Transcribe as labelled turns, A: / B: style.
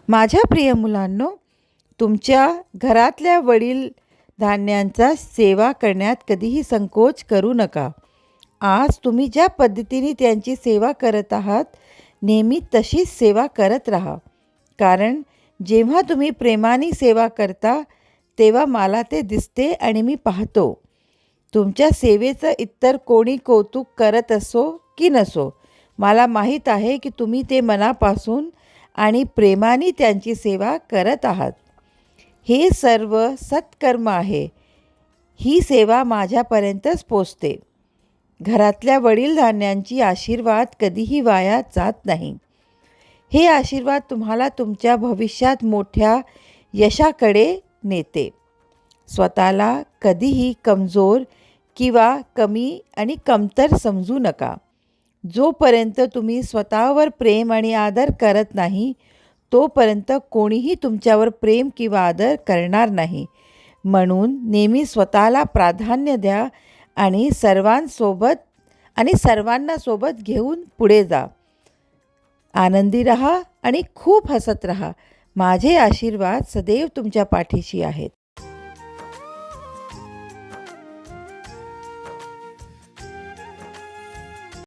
A: माझ्या प्रिय मुलांनो, तुमच्या घरातल्या वडील धान्यांचा सेवा करण्यात कधीही संकोच करू नका. आज तुम्ही ज्या पद्धतीने त्यांची सेवा करत आहात, नेहमी तशीच सेवा करत राहा. कारण जेव्हा तुम्ही प्रेमाने सेवा करता, तेव्हा मला ते दिसते आणि मी पाहतो. तुमच्या सेवेचं इतर कोणी कौतुक करत असो की नसो, मला माहीत आहे की तुम्ही ते मनापासून आणि प्रेमाने त्यांची सेवा करत आहात. हे सर्व सत्कर्म आहे. ही सेवा माझ्यापर्यंतच पोचते. घरातल्या वडीलधान्यांची आशीर्वाद कधीही वाया जात नाही. हे आशीर्वाद तुम्हाला तुमच्या भविष्यात मोठ्या यशाकडे नेते. स्वतःला कधीही कमजोर किंवा कमी आणि कमतर समजू नका. जोपर्यंत तुम्ही स्वतःवर प्रेम आणि आदर करत नाही, तोपर्यंत कोणीही तुमच्यावर प्रेम किंवा आदर करणार नाही. म्हणून नेहमी स्वतःला प्राधान्य द्या आणि सर्वांना सोबत घेऊन पुढे जा. आनंदी रहा आणि खूप हसत रहा. माझे आशीर्वाद सदैव तुमच्या पाठीशी आहेत.